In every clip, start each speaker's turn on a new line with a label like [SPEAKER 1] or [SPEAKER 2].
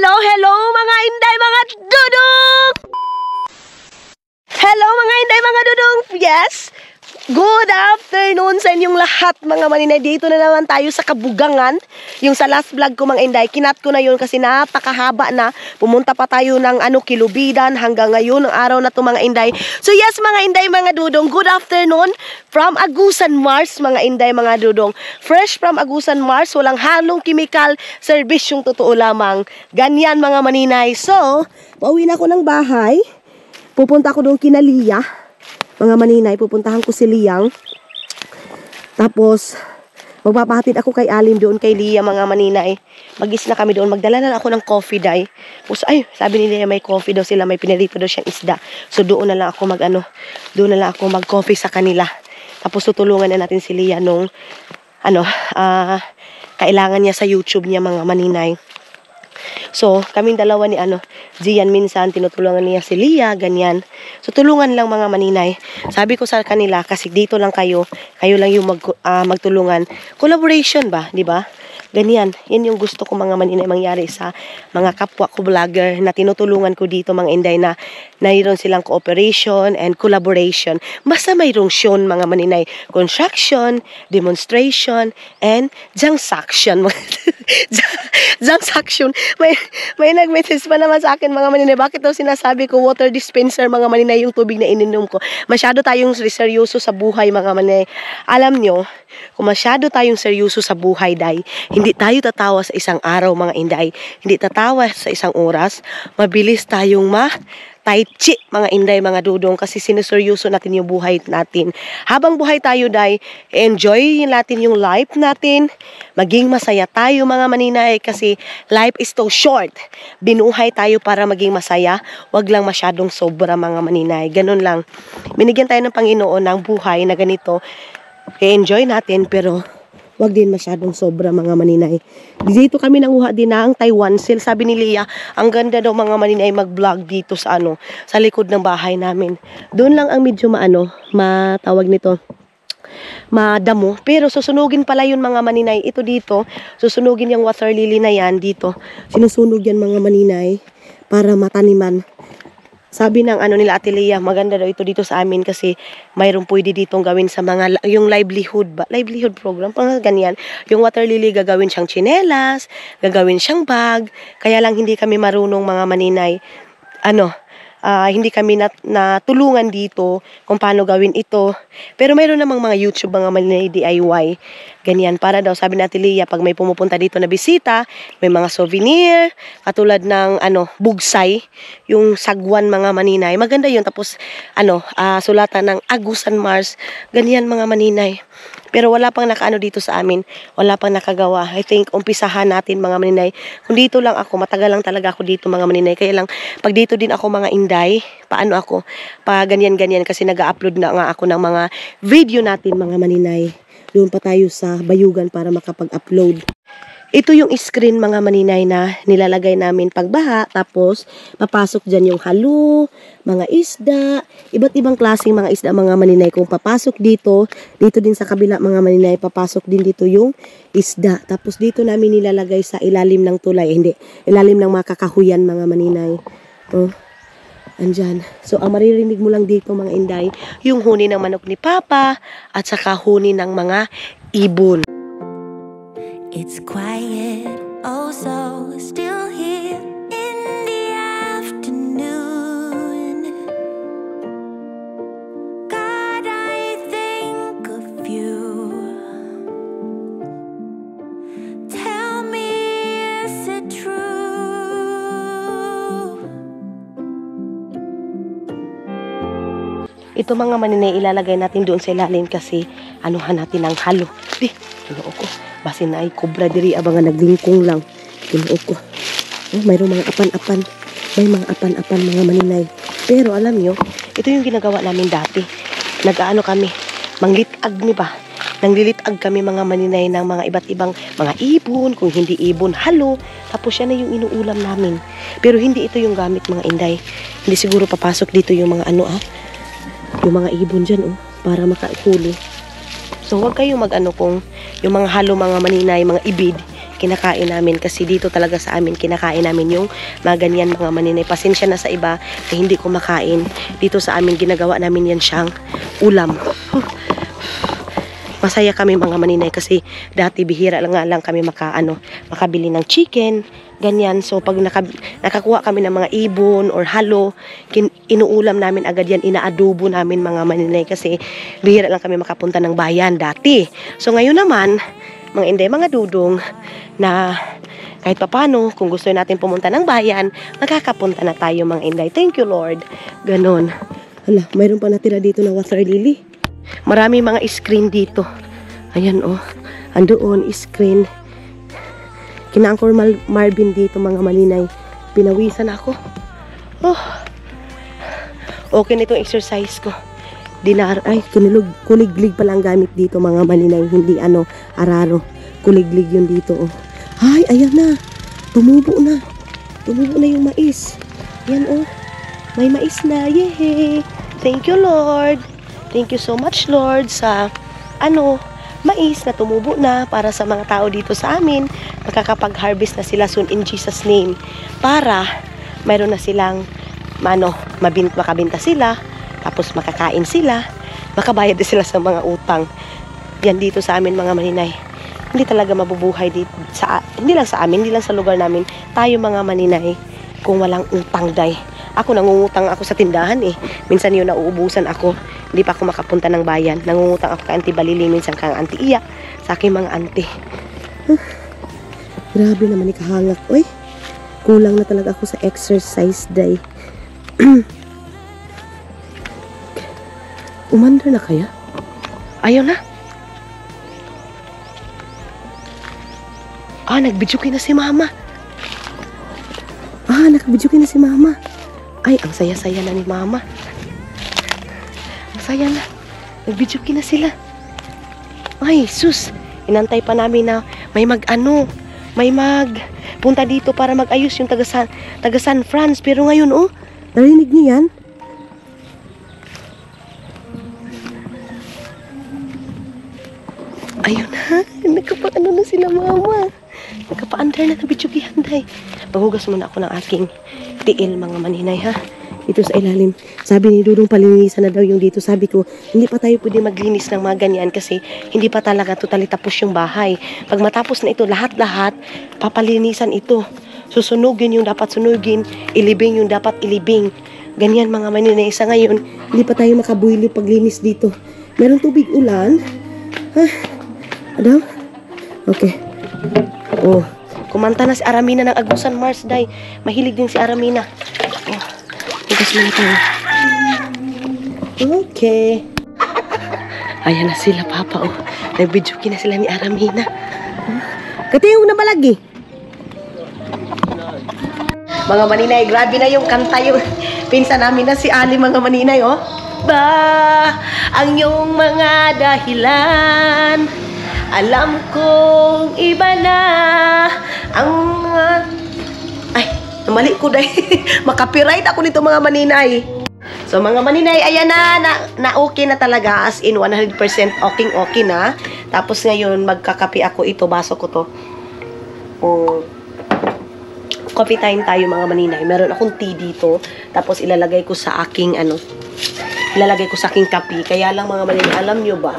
[SPEAKER 1] Hello mga inday, mga dudong! Hello mga inday, mga dudong! Yes! Good afternoon sa inyong lahat mga maninay. Dito na naman tayo sa Kabugangan. Yung sa last vlog ko mga inday, kinat ko na yun kasi napakahaba na. Pumunta pa tayo ng Kilubidan hanggang ngayon, ang araw na to mga inday. So yes mga inday, mga dudong, good afternoon from Agusan Mars mga inday, mga dudong. Fresh from Agusan Mars, walang halong chemical, service yung totoo lamang. Ganyan mga maninay. So, pauwi na ako ng bahay. Pupunta ako doon kina Lia. Mga maninay, pupuntahan ko si Liang. Tapos, magpapahatid ako kay Alim doon kay Lia, mga maninay. Mag-is na kami doon. Magdala na ako ng coffee day. Tapos, ay, sabi ni Lia may coffee daw sila. May pinarito daw siyang isda. So, doon na lang ako doon na lang ako mag-coffee sa kanila. Tapos, tutulungan na natin si Lia nung, kailangan niya sa YouTube niya, mga maninay. So, kaming dalawa ni Gian minsan, tinutulungan niya si Lia, ganyan. So, tulungan lang mga maninay. Sabi ko sa kanila, kasi dito lang kayo lang yung magtulungan. Collaboration ba, di ba? Ganyan, yan yung gusto ko mga maninay mangyari sa mga kapwa ko vlogger na tinutulungan ko dito mga inday na mayroon silang cooperation and collaboration. Basta mayroong syon mga maninay. Construction, demonstration, and jangsaction. Jangsaction. May nag-message pa naman sa akin mga maninay. Bakit daw sinasabi ko water dispenser mga maninay yung tubig na ininom ko? Masyado tayong seryoso sa buhay mga maninay. Alam nyo, kung masyado tayong seryoso sa buhay, day, hindi tayo tatawa sa isang araw mga inday. Hindi tatawa sa isang oras. Mabilis tayong tai chi mga inday, mga dudong, kasi sinuseryoso natin yung buhay natin. Habang buhay tayo, day, enjoy natin yung life natin. Maging masaya tayo mga maninay kasi life is so short. Binuhay tayo para maging masaya. Wag lang masyadong sobra mga maninay. Ganun lang. Binigyan tayo ng Panginoon ng buhay na ganito. I-enjoy natin pero wag din masyadong sobra mga maninay. Dito kami nanguha din na ang Taiwan Seal. Sabi ni Lia, ang ganda daw mga maninay mag-vlog dito sa sa likod ng bahay namin. Doon lang ang medyo matawag nito, madamo. Pero susunugin pala yun mga maninay. Ito dito, susunugin yung water lily na yan dito. Sinusunog yan mga maninay para mataniman. Sabi ng nila Ate Lea, maganda daw ito dito sa amin kasi mayroong pwede ditong gawin sa yung livelihood program, pang ganyan. Yung water lily gagawin siyang tsinelas, gagawin siyang bag, kaya lang hindi kami marunong mga maninay. Hindi kami natulungan dito kung paano gawin ito. Pero mayroon namang mga YouTube, mga maninay DIY. Ganyan, para daw, sabi natin Lia, pag may pumupunta dito na bisita, may mga souvenir, katulad ng bugsay, yung sagwan mga maninay. Maganda yun. Tapos, sulatan ng Agusan Mars. Ganyan mga maninay. Pero wala pang nakaano dito sa amin. Wala pang nakagawa. I think, umpisahan natin mga maninay. Kung dito lang ako, matagal lang talaga ako dito mga maninay. Kaya lang, pag dito din ako mga inday, paano ako? Pa ganyan-ganyan kasi nag-upload na nga ako ng mga video natin mga maninay. Doon pa tayo sa Bayugan para makapag-upload. Ito yung screen mga maninay na nilalagay namin pagbaha. Tapos, papasok dyan yung halo, mga isda, iba't ibang klaseng mga isda mga maninay. Kung papasok dito din sa kabila mga maninay, papasok din dito yung isda. Tapos dito namin nilalagay sa ilalim ng tulay. Ilalim ng mga kakahuyan mga maninay. Andyan. So, ang maririnig mo lang dito mga inday, yung huni ng manok ni Papa at saka huni ng mga ibon.
[SPEAKER 2] It's quiet, oh so still here in the afternoon. God, I think of you. Tell me, is it true?
[SPEAKER 1] Ito mga maninay, ilalagay natin doon sa ilalim kasi natin ng halo. Kinuo ko. Basin na ay kubra diri abangan naglingkong lang. Kinuo ko. Mayroong mga apan-apan. May mga apan-apan mga maninay. Pero alam nyo, ito yung ginagawa namin dati. Kami, manglitag mi ba? Nanglilitag kami mga maninay ng mga iba't ibang mga ibon. Kung hindi ibon, halo. Tapos yan na yung inuulam namin. Pero hindi ito yung gamit mga inday. Hindi siguro papasok dito yung mga yung mga ibon dyan para makakulo. So, huwag kayong kung yung mga halo mga maninay, mga ibid, kinakain namin kasi dito talaga sa amin kinakain namin yung mga ganyan mga maninay. Pasensya na sa iba na hindi kumakain. Dito sa amin ginagawa namin yan siyang ulam. Masaya kami mga maninay kasi dati bihira lang nga lang kami makabili ng chicken, ganyan. So pag nakakuha kami ng mga ibon or halo, inuulam namin agad yan, inaadobo namin mga maninay kasi bihira lang kami makapunta ng bayan dati. So ngayon naman, mga inday, mga dudong na kahit papano, kung gusto natin pumunta ng bayan, makakapunta na tayo mga inday. Thank you Lord. Ganon. Hala, mayroon pa natira dito na water lily. Marami mga screen dito. Ayan oh. Andoon screen. Kina Uncle Marvin dito mga maninay. Pinawisan ako. Oh. Okay na itong exercise ko. Kuliglig pa lang gamit dito mga maninay. Hindi araro. Kuliglig yun dito oh. Ay, ayan na. Tumubo na. Tumubo na yung mais. Ayan oh. May mais na. Yay! Thank you Lord. Thank you so much Lord sa mais na tumubo na para sa mga tao dito sa amin. Makakapag-harvest na sila soon in Jesus name. Para mayroon na silang makabenta sila, tapos makakain sila, makabayad din sila sa mga utang. Yan dito sa amin mga maninay. Hindi talaga mabubuhay dito hindi lang sa amin, hindi lang sa lugar namin. Tayo mga maninay kung walang utang day. Ako nangungutang ako sa tindahan eh. Minsan yun nauubusan ako. Hindi pa ako makapunta ng bayan. Nangungutang ako kay Auntie Balili, minsan kang Auntie Iya, sa aking mga auntie. Grabe naman ikahangak. Uy, kulang na talaga ako sa exercise day. Umandar na kaya? Ayaw na. Nagbidyukin na si mama. Nagbidyukin na si mama. Ay, ang saya-saya na ni mama. Ang saya na. Nag-videokin na sila. Ay, sus. Inantay pa namin na may punta dito para mag-ayos yung taga San Franz. Pero ngayon, oh, narinig niyo yan? Ayun na. Nagkapaano na sila mama. Nagkapaandar na videokihan day. Paghugas muna ako ng aking tiil mga maninay ha. Dito sa ilalim. Sabi ni Dudong palinisan na daw yung dito. Sabi ko, hindi pa tayo pwede maglinis ng mga ganyan kasi hindi pa talaga totally tapos yung bahay. Pag matapos na ito, lahat-lahat, papalinisan ito. Susunugin yung dapat sunugin, ilibing yung dapat ilibing. Ganyan mga maninay. Sa ngayon, hindi pa tayo makabuili paglinis dito. Meron tubig ulan. Ha? Daw? Okay. Oh. Kumanta na si Aramina ng Agusan Mars day. Mahilig din si Aramina. Oh. Igas mo na tayo. Okay. Ayan na sila, Papa. Oh. Nag-videokin na sila ni Aramina. Katiyo na malagi. Mga maninay, grabe na yung kanta yung pinsan namin na si Ali, mga maninay, oh. Ba, ang iyong mga dahilan, alam kong iba na ang mga... Ay, namali ko dahil. Makapiright ako nito mga maninay. So mga maninay, ayan na okay na talaga. As in 100% okay na. Tapos ngayon, magkakape ako ito. Baso ko to. Oh, coffee time tayo mga maninay. Meron akong tea dito. Tapos ilalagay ko sa aking ilalagay ko sa aking kape. Kaya lang mga maninay, alam nyo ba?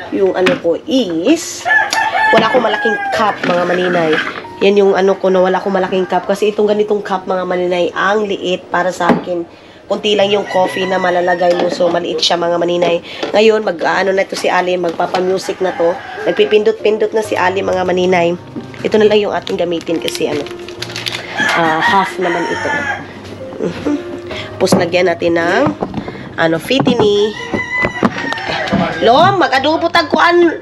[SPEAKER 1] Yung ko is wala akong malaking cup mga maninay. Yan yung ko na wala akong malaking cup. Kasi itong ganitong cup mga maninay, ang liit para sa akin. Kunti lang yung coffee na malalagay mo. So maliit siya mga maninay. Ngayon na ito si Ali. Magpapa-music na to. Nagpipindot-pindot na si Ali mga maninay. Ito na lang yung ating gamitin kasi half naman ito. Tapos lagyan natin ng fitini. Lom, mag-adobo tag kuan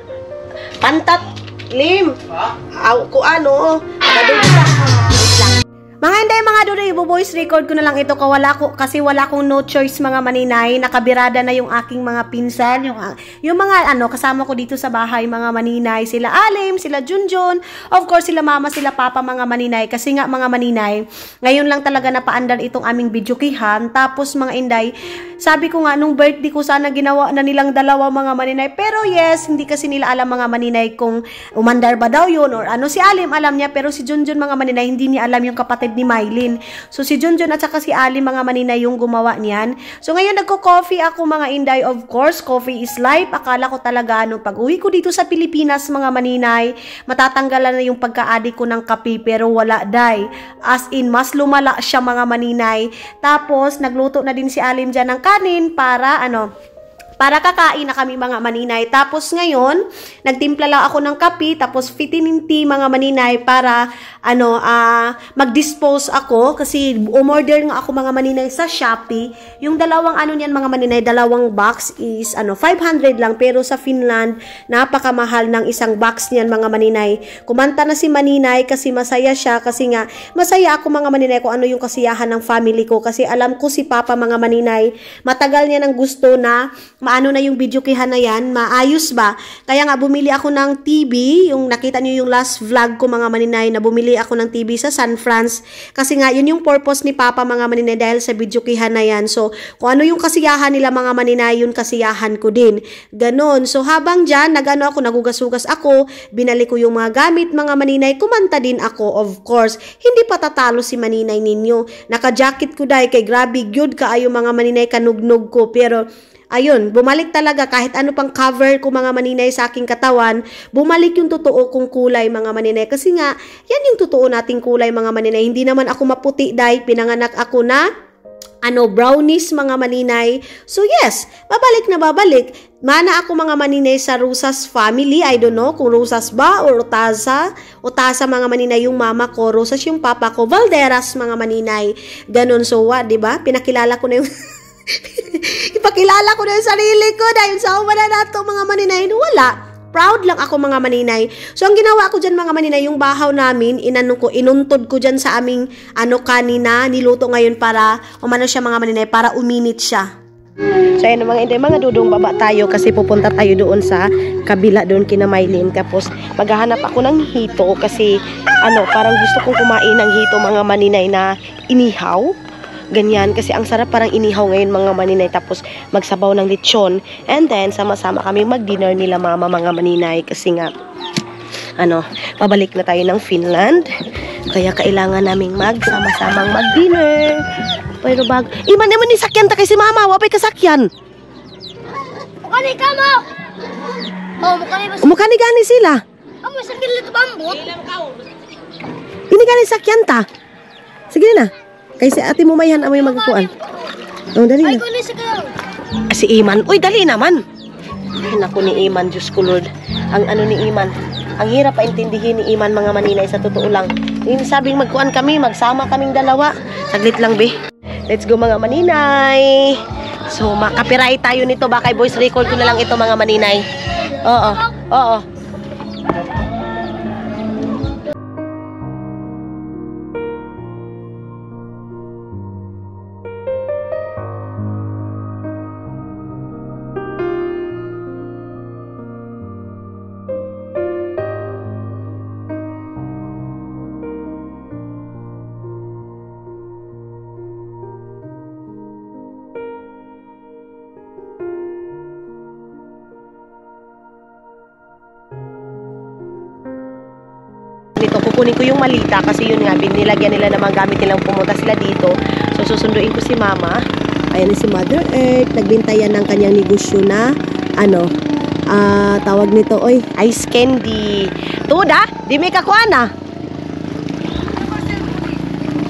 [SPEAKER 1] pantat lim. Mag-adobo ta. Mga hindi mga dudoy,
[SPEAKER 3] ibo-voice record ko na lang ito kasi wala akong no choice mga maninay. Nakabirada na yung aking mga pinsan, yung mga kasama ko dito sa bahay mga maninay, sila Alim, sila Junjun, of course sila mama, sila papa mga maninay. Kasi nga mga maninay, ngayon lang talaga napaandar itong aming videokihan. Tapos mga inday, sabi ko nga nung birthday ko sana ginawa na nilang dalawa mga maninay. Pero yes, hindi kasi nila alam mga maninay kung umandar ba daw yun or ano. Si Alim alam niya, pero si Junjun mga maninay hindi niya alam yung kapatid ni Mylene. So si Junjun at saka si Alim mga maninay yung gumawa niyan. So ngayon nagko-coffee ako mga inday. Of course, coffee is life. Akala ko talaga nung pag-uwi ko dito sa Pilipinas mga maninay, matatanggalan na yung pagka-adik ko ng kape, pero wala day. As in, mas lumala siya mga maninay. Tapos nagluto na din si Alim dyan ng kanin para kakain na kami mga maninay. Tapos ngayon, nagtimpla lang ako ng kape, tapos vitamin tea mga maninay para mag-dispose ako kasi umorder nga ako mga maninay sa Shopee. Yung dalawang niyan mga maninay, dalawang box is 500 lang, pero sa Finland napakamahal ng isang box niyan mga maninay. Kumanta na si maninay kasi masaya siya, kasi nga masaya ako mga maninay kung ano yung kasiyahan ng family ko, kasi alam ko si Papa mga maninay, matagal niya nang gusto na maano na yung videokihan na yan, maayos ba? Kaya nga bumili ako ng TV, yung nakita niyo yung last vlog ko mga maninay, na bumili ako ng TV sa San Franz, kasi nga yun yung purpose ni Papa mga maninay, dahil sa videokihan na yan. So kung ano yung kasiyahan nila mga maninay, yun kasiyahan ko din, ganon. So habang dyan nagugas-ugas ako, binali ko yung mga gamit mga maninay, kumanta din ako. Of course, hindi pa tatalo si maninay ninyo, naka-jacket ko dahil kay grabe good kaayo mga maninay, kanugnog ko, pero ayun, bumalik talaga kahit ano pang cover ko mga maninay sa aking katawan, bumalik yung totoo kong kulay mga maninay. Kasi nga, yan yung totoo nating kulay mga maninay. Hindi naman ako maputi dahil pinanganak ako na brownies mga maninay. So yes, babalik. Mana ako mga maninay sa Rosas family. I don't know kung Rosas ba or Otasa. Otasa mga maninay yung mama ko, Rosas yung papa ko, Valderas mga maninay. Ganon. So what, diba? Pinakilala ko na yung ipakilala ko na yung sarili ko dahil sa umana na ito mga maninay. Wala. Proud lang ako mga maninay. So ang ginawa ko dyan mga maninay, yung bahaw namin, inuntod ko dyan sa aming kanina, niluto ngayon para siya mga maninay, para uminit siya.
[SPEAKER 1] So ayun mga dudong, baba tayo kasi pupunta tayo doon sa kabila doon kina Mylene. Tapos maghahanap ako ng hito kasi parang gusto kong kumain ng hito mga maninay na inihaw. Ganyan, kasi ang sarap parang inihaw ngayon mga maninay, tapos magsabaw ng lechon, and then sama-sama kami mag-dinner nila mama mga maninay, kasi nga pabalik na tayo ng Finland, kaya kailangan naming magsama-samang mag-dinner. Pero iman naman ni sakyan ta kay si mama, wapay kasakyan.
[SPEAKER 4] Mukani ka mo!
[SPEAKER 1] Mukani gani sila.
[SPEAKER 4] Amo sakyan lito bambot.
[SPEAKER 1] Ini gani sakyan ta. Sige na. Kay si ate mo mayhan amoy magkuan. Dali na.
[SPEAKER 4] Ay, kunin sa kayo.
[SPEAKER 1] Si Iman. Uy, dali naman. Ay, naku ni Iman, Diyos ko Lord. Ang ni Iman. Ang hirap paintindihin ni Iman mga maninay, sa totoo lang. Yung sabing magkuan kami, magsama kaming dalawa. Saglit lang, be. Let's go mga maninay. So, makapiright tayo nito. Baka voice record ko na lang ito mga maninay. Oo. Nito, kukunin ko yung malita kasi yun nga, binilagyan nila ng mga gamit nilang pumunta sila dito. So, susunduin ko si mama. Ayan si Mother Earth. Nagbintayan ng kanyang negosyo na, tawag nito, ice candy. Tuda, di may kakuha na.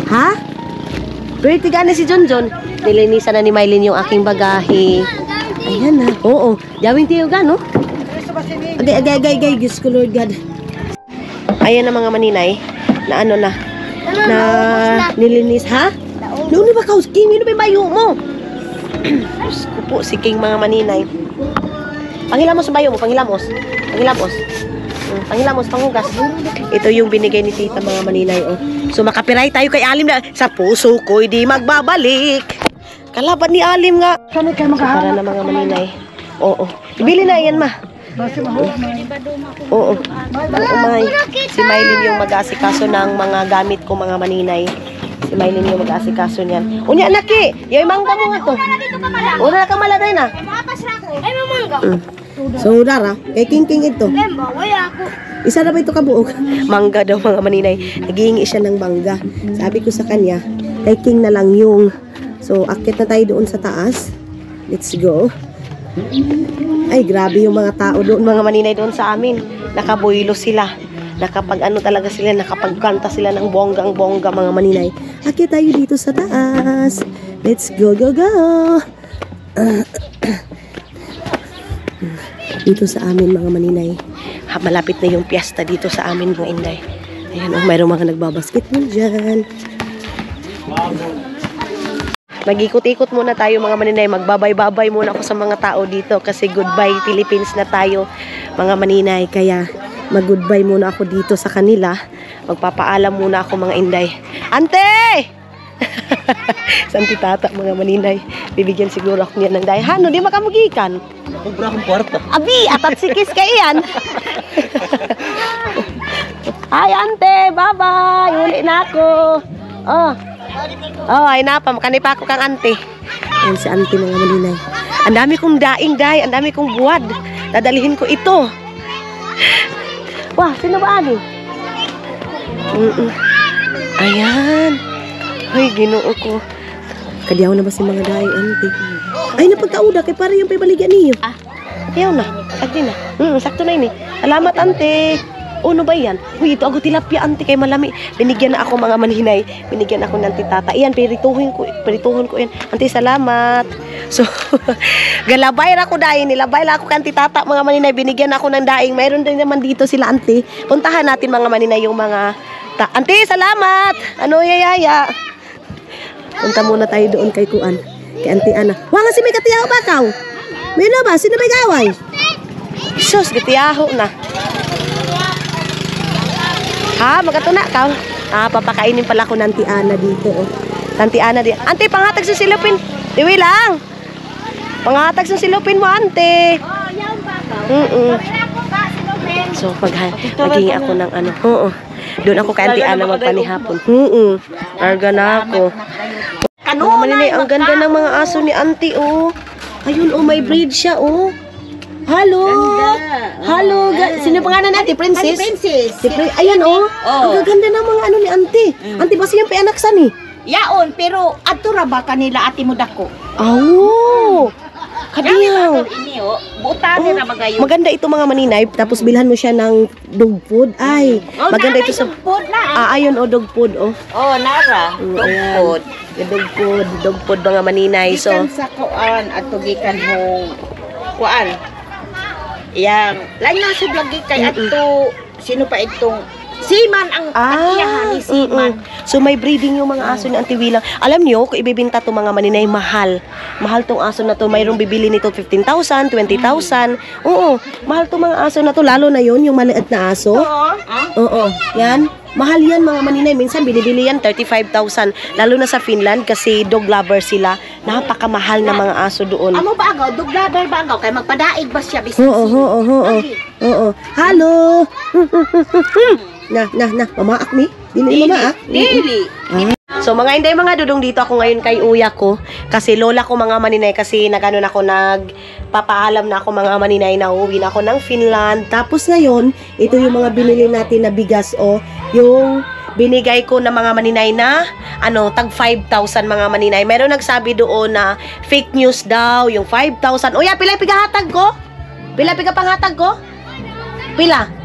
[SPEAKER 1] Ha? Pretty gana si Junjun. Nilinisan na ni Mylene yung aking bagahe. Ayan na. Oo. Gawin tayo gano. Agay, Diyos ko Lord God. Ayan na mga maninay, na na nilinis, ha? Noon ba kaus, King, ano ba bayo mo? Diyos ko po, si King mga maninay. Panghilamos bayo mo, panghilamos. Panghugas. Ito yung binigay ni tita mga maninay, So makapiray tayo kay Alim na sa puso ko'y di magbabalik. Kalaban ni Alim nga.
[SPEAKER 5] Kami kayo
[SPEAKER 1] So, para na mga maninay. Oo. Ibili na yan ma. Oo. Umay. Si Mylene yung mag-aasikaso ng mga gamit ko mga maninay. Si Mylene yung mag-aasikaso niyan. Unya naki, yoy mangga mo nga to. Una na ka maladay na.
[SPEAKER 4] Ay, mamangga.
[SPEAKER 3] So, Dara, kay King ito.
[SPEAKER 4] Lemba, wala ako.
[SPEAKER 3] Isa na ba ito kabuok?
[SPEAKER 1] Mangga daw mga maninay. Naghihingi siya ng mangga. Sabi ko sa kanya, kay King na lang yung. So, akit na tayo doon sa taas. Let's go. Ay, grabe yung mga tao doon, mga maninay doon sa amin. Nakaboylo sila. Nakapag ano talaga sila, nakapagkanta sila ng bonggang-bongga mga maninay. Akit tayo dito sa taas. Let's go, go, go. Dito sa amin mga maninay. Malapit na yung piyesta dito sa amin mga inday. Ayan, mayroong mga nagbabasketball dyan. Mag-ikot-ikot muna tayo mga maninay. Magbabay-babay muna ako sa mga tao dito kasi goodbye Philippines na tayo mga maninay. Kaya mag-goodbye muna ako dito sa kanila. Magpapaalam muna ako mga inday. Ante! Sa Auntie Tata mga maninay. Bibigyan siguro ako niya ng dahi. Hano, di makamugikan.
[SPEAKER 5] Kubra akong kwarta.
[SPEAKER 1] Abi, atat sikis ka iyan. Ay, ante, bye-bye. Uli na ako. Oh, ay napa, makanipa ako kang ante. Ayan si ante mga maninay. Ang dami kong daing, day. Ang dami kong buwad. Dadalihin ko ito. Wah, sino ba ani? Ayan. Ay, ginoo ko. Kadiyaw na ba si mga daing, ante? Ay, napagkauda kay para yung paibaligyan niyo. Ayaw na. Sakto na. Sakto na ini. Salamat, ante. Ano ba yan? Uy, ito ako tilapia, ante, kay malami. Binigyan na ako mga maninay. Binigyan ako ng titata. Iyan, pirituhin ko yan. Ante, salamat. So, galabay ra ko daing. Nilabay ra ako kan titata, mga maninay. Binigyan ako ng daing. Mayroon din naman dito sila, ante. Puntahan natin mga maninay yung mga... Ante, salamat! Ano, yayaya? Punta muna tayo doon kay Kuan. Kay Auntie Ana. Wala si may katiyaho ba kaw? May na ba? Sino may gaway? Sus, katiyaho na. Ha? Magkatuna ka? Papakainin pala ko ng Auntie Ana dito. Oh. Auntie Ana dito. Auntie, panghatag sa silupin. Tiwi lang. Panghatag sa silupin mo, Auntie. So, maghingi ako ng ano. Oo. Doon ako kay Auntie Ana magpanihapon. Larga na ako. Mga maninay, ang ganda ng mga aso ni Auntie, oh. Ayun, oh, may breed siya, oh. Hello. Hello. Sino pangalan natin? Princess?
[SPEAKER 6] Princess.
[SPEAKER 1] Ayan, oh. Ang gaganda ng mga ano ni Auntie. Auntie, ba siyang pianak sa ni?
[SPEAKER 6] Yaon, pero ato ra ba kanila ati mo dako?
[SPEAKER 1] Oh. Kadiyaw.
[SPEAKER 6] Ini oh, butane ra magayon.
[SPEAKER 1] Maganda ito mga maninay. Tapos bilhan mo siya ng dog food. Ay, maganda ito sa...
[SPEAKER 6] Food na.
[SPEAKER 1] Ayun, oh, dog food, oh.
[SPEAKER 6] Oh, nara.
[SPEAKER 1] Ayan.
[SPEAKER 6] Food.
[SPEAKER 1] Dog food mga maninay. So,
[SPEAKER 6] Gikan sa kuan ato gikan ho kuan. Yang lain na sa lagi kay ato sino pa itong Siman ang atiyahan ni Siman.
[SPEAKER 1] So may breeding yung mga aso ni Auntie Wilang. Alam niyo, kung ibibenta to mga maninay, mahal. Mahal tong aso na to. Mayroong bibili nito 15,000, 20,000. Oo, mahal tong mga aso na to. Lalo na yon yung maliit na aso. Oo, yan. Mahal yan mga maninay. Minsan binibili yan 35,000. Lalo na sa Finland kasi dog lover sila. Napakamahal na mga aso doon.
[SPEAKER 6] Amo ba agaw? Dog lover ba agaw? Kay magpadaig ba siya bisnis?
[SPEAKER 1] Oo. Hello. Na, mamaak ni? Dili mamaak?
[SPEAKER 6] Dili.
[SPEAKER 1] So mga inday, mga dudong, dito ako ngayon kay uya ko. Kasi lola ko mga maninay, kasi nagano na ako, nagpapaalam na ako mga maninay na uuwi na ako ng Finland. Tapos ngayon, ito yung mga binili natin na bigas, yung binigay ko na mga maninay na tag 5,000 mga maninay. Meron nagsabi doon na fake news daw, yung 5,000. Uya, pila pigahatag ko? Pila panghatag ko? Pila?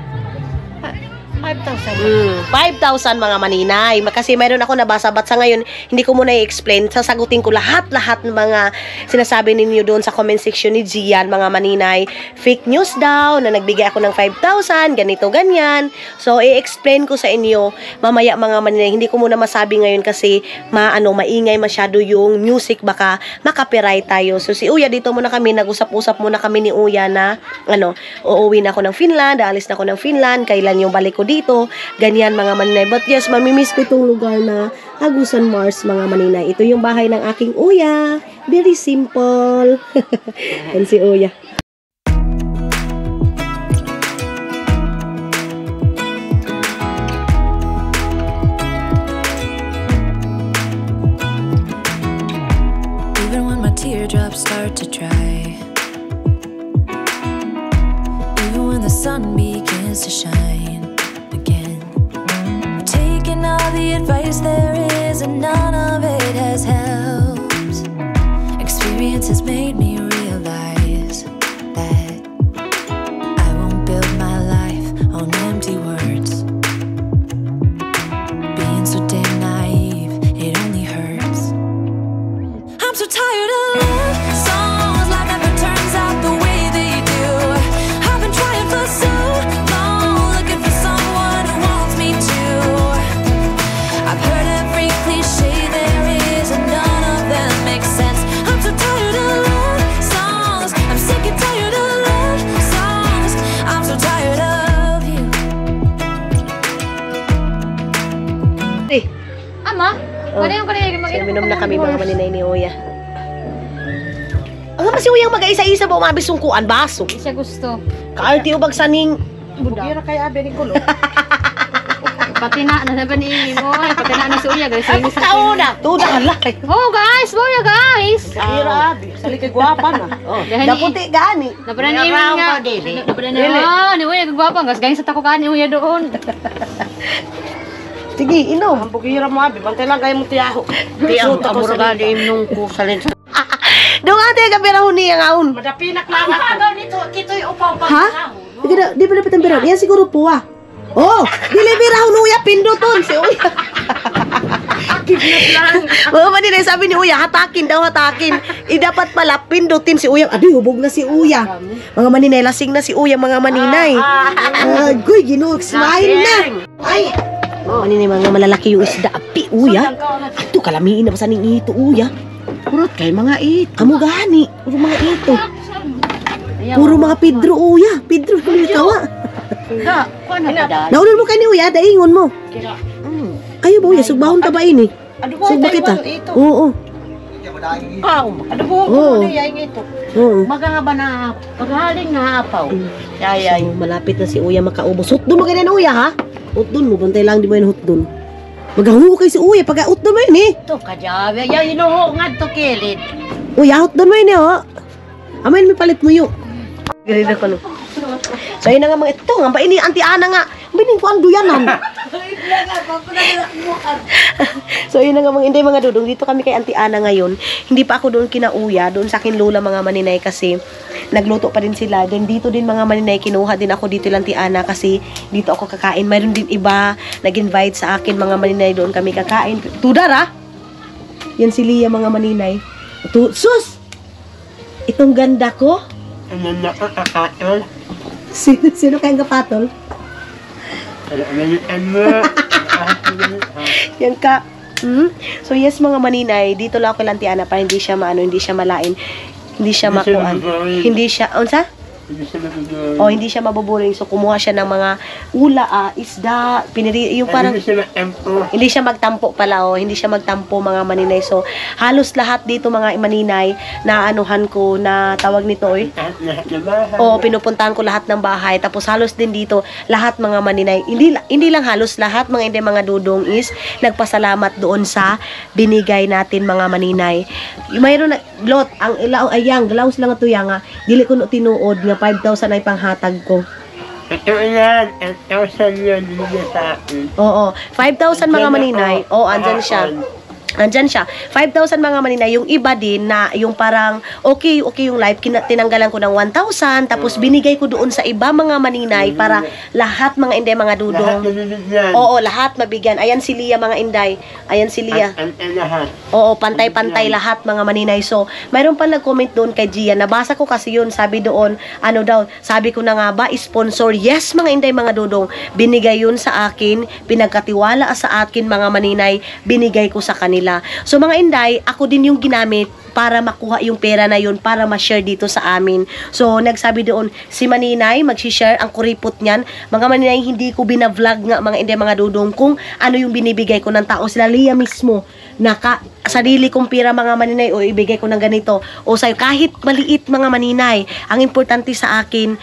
[SPEAKER 1] 5,000 mga maninay. Kasi mayroon ako nabasa-bat sa ngayon, hindi ko muna i-explain. Sasagutin ko lahat-lahat ng mga sinasabi ninyo doon sa comment section ni Gian, mga maninay. Fake news daw, na nagbigay ako ng 5,000, ganito, ganyan. So, i-explain ko sa inyo mamaya mga maninay. Hindi ko muna masabi ngayon kasi maingay masyado yung music, baka makapiright tayo. So, si Uya, dito muna kami, nag-usap-usap muna kami ni Uya na, uuwi na ako ng Finland, aalis na ako ng Finland, kailan yung balik ko dito, ganyan mga maninay. But yes, mamimiss ko itong lugar na Agusan Mars mga maninay. Ito yung bahay ng aking uya. Very simple. Yan si uya.
[SPEAKER 2] Even when my teardrops start to dry, even when the sun begins to shine again, taking all the advice there is and none of it has helped. Experience has made me realize that I won't build my life on empty words. Being so damn naive, it only hurts. I'm so tired of love songs, life never turns out the way they do. I've been trying for so long, looking for someone who wants me to. I've heard every cliche there is and none of them make sense. I'm so tired of love songs, I'm sick and tired of love songs. I'm so tired of you.
[SPEAKER 5] Ama, wala yung kanina
[SPEAKER 1] So, minom na kami mga maninay ni Uya. Ang mas Uyang mag-isa-isa ba umabis yung kuan baso?
[SPEAKER 5] siya gusto.
[SPEAKER 1] Kaarti ubag saning
[SPEAKER 6] Bugira kay Abe ni Kulo.
[SPEAKER 5] Pati na ba ni mo? Pati na si Uya guys. Yung isa.
[SPEAKER 1] tauna. Tuda hala kay.
[SPEAKER 5] Oh guys, boya guys.
[SPEAKER 6] Bugira Abe, sali kay gwapa na. Oh.
[SPEAKER 1] Daputi gani.
[SPEAKER 5] Napada ni nga. Napada ni. Oh, ni Uya gagwapa guys. Galing sa tako kan ni Uya doon.
[SPEAKER 1] Sige, inom.
[SPEAKER 6] Ang bugira mo Abe, bantay lang kayo mo tiyaho. Tiyaho ta mo ra imnong ko salin.
[SPEAKER 1] Dong ate ka pera huni ang aun.
[SPEAKER 6] Madapinak lang ako. Nito kitoy upaw pa.
[SPEAKER 1] Ha? Di ba dapat ang pera? Yan siguro po ah. Oh, dili pera hun Uya pinduton si Uya. Mga maninay sabi ni Uya, hatakin daw hatakin. Dapat pala pindutin si Uya. Aduh, hubog na si Uya. Mga maninay lasing na si Uya mga maninay. Guy, smile na. Ay. Maninay mga malalaki yung isda api Uya. Ato kalamiin na ba sa ning ito Uya?
[SPEAKER 6] Purot kay mga ito.
[SPEAKER 1] Amo gani, puro mga ito. Puro mga Pedro Uya. Pedro kuno tawa.
[SPEAKER 6] Da, kuan na da.
[SPEAKER 1] Naulan mo kay ni Uya, daingon mo. Kayo ba Uya, sugbahon ta ba ini?
[SPEAKER 6] Ado mo
[SPEAKER 1] Sugba kita.
[SPEAKER 6] ito.
[SPEAKER 1] Oo.
[SPEAKER 6] Ado mo
[SPEAKER 1] Oo.
[SPEAKER 6] ko niya ito.
[SPEAKER 1] Oo.
[SPEAKER 6] Maganga na paghaling nga apaw. Yayay.
[SPEAKER 1] So, malapit na si Uya makaubos. Hutdon mo ganyan Uya ha? Hutdon mo, bantay lang di mo yun hutdon. Magahungo kay si Uya, pag hutdon mo yun eh.
[SPEAKER 6] Ito ka jabe, ya inuho nga to kilid.
[SPEAKER 1] Uya, hutdon mo yun eh ho. Amayin may palit mo yun. Ganito ko no. So yun na nga mga ito nga, ba ini Auntie Ana nga. Bining ko ang duyanan. So yun na nga mga inday mga dudong, dito kami kay Auntie Ana ngayon. Hindi pa ako doon kina Uya, doon sa akin lola mga maninay kasi nagluto pa din sila. Then dito din mga maninay, kinuha din ako dito lang Auntie Ana kasi dito ako kakain. Mayroon din iba nag-invite sa akin mga maninay, doon kami kakain. Tudar ah! Yan si Lia mga maninay. Sus! Itong ganda ko. Sino kayang kapatol? Yan ka. So yes mga maninay, dito lang ako lang Tiana para hindi siya maano, hindi siya malain, hindi siya makuan. Hindi siya, unsa? O hindi siya mabuburing. So kumuha siya ng mga ula, isda, piniri yung parang hindi siya magtampo pala hindi siya magtampo mga maninay. So halos lahat dito mga maninay na anuhan ko na tawag nito pinupuntahan ko lahat ng bahay. Tapos halos din dito lahat mga maninay. Hindi lang halos lahat mga mga dudong is nagpasalamat doon sa binigay natin mga maninay. Mayroon na lot ang ilaw ayang dalaw sila nga tuya nga dili ko no tinuod nga 5,000 ay panghatag ko.
[SPEAKER 7] Ito yan, 1,000 yun, hindi sa akin.
[SPEAKER 1] Oo, 5,000 mga maninay. Andyan siya. Andyan siya. 5,000 mga maninay. Yung iba din na yung parang okay yung life. Tinanggalan ko ng 1,000. Tapos binigay ko doon sa iba mga maninay para lahat mga inday mga dudong. Oo, lahat mabigyan. Ayan si Lia mga inday. Ayan si Lia.
[SPEAKER 7] Lahat.
[SPEAKER 1] Oo, pantay-pantay lahat mga maninay. So, mayroon pa nag-comment doon kay Gia. Nabasa ko kasi yun. Sabi doon, sabi ko na nga ba, sponsor. Yes, mga inday, mga dudong. Binigay yun sa akin. Pinagkatiwala sa akin, mga maninay. Binigay ko sa kanila. nila. So mga inday, ako din yung ginamit para makuha yung pera na yun, para ma-share dito sa amin. So, nagsabi doon, si Maninay, mag-share ang kuripot niyan. Mga Maninay, hindi ko binavlog nga, mga inday, mga dudong, kung ano yung binibigay ko ng tao. Sila Lia mismo, sarili kong pera, mga Maninay, o ibigay ko ng ganito. O sa'yo, kahit maliit, mga Maninay, ang importante sa akin,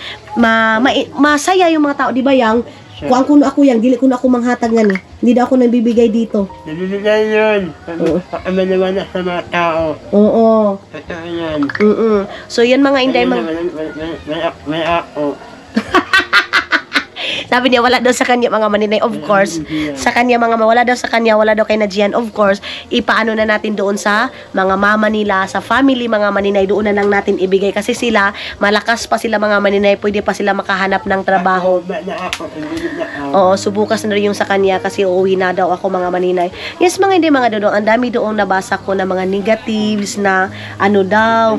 [SPEAKER 1] masaya yung mga tao, di ba yang? Kung kuno ako yan, dili ko na ako manghatag nga ni. Hindi na ako nabibigay dito.
[SPEAKER 7] Nabibigay yun. Pagkamanawan na sa mga tao.
[SPEAKER 1] Oo.
[SPEAKER 7] Totoo yan.
[SPEAKER 1] So, yan mga inday,
[SPEAKER 7] May ako.
[SPEAKER 1] sabi niya, wala daw sa kanya, mga Maninay, of course. Sa kanya, wala daw sa kanya, wala daw kay Najian, of course. Ipaano na natin doon sa mga mama nila, sa family, mga Maninay, doon na lang natin ibigay. Kasi sila, malakas pa sila, mga Maninay, pwede pa sila makahanap ng trabaho. Oo, subukas na rin yung sa kanya kasi uuwi na daw ako, mga Maninay. Yes, mga hindi, mga dodong, ang dami doon nabasa ko na mga negatives na ano daw.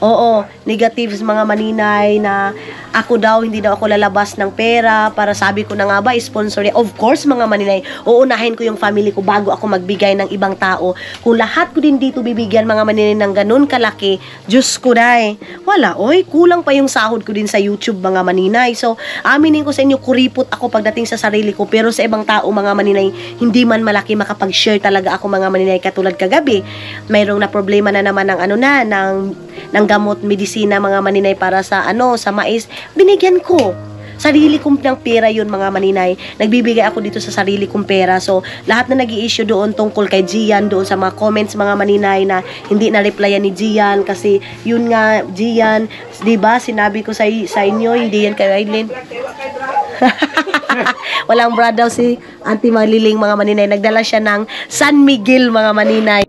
[SPEAKER 1] Oo, negatives, mga Maninay, na ako daw, hindi daw ako lalabas ng pera para sabi ko na nga ba, sponsor niya. Of course, mga Maninay, uunahin ko yung family ko bago ako magbigay ng ibang tao. Kung lahat ko din dito bibigyan, mga Maninay, ng ganun kalaki, Diyos ko dai, wala, oy, kulang pa yung sahod ko din sa YouTube, mga Maninay. So, aminin ko sa inyo, kuripot ako pagdating sa sarili ko, pero sa ibang tao, mga Maninay, hindi man malaki makapag-share talaga ako, mga Maninay, katulad kagabi. Mayroong na problema na naman ng ng gamot, medisina, mga Maninay, para sa sa mais, binigyan ko. Sarili kong ng pera yun, mga Maninay. Nagbibigay ako dito sa sarili kong pera. So, lahat na nag-i-issue doon tungkol kay Gian, doon sa mga comments, mga Maninay, na hindi na-replyan ni Gian kasi yun nga, Gian, diba, sinabi ko sa inyo, hindi yan kay Aileen. Walang bra daw si Auntie Maliling, mga Maninay. Nagdala siya ng San Miguel, mga Maninay.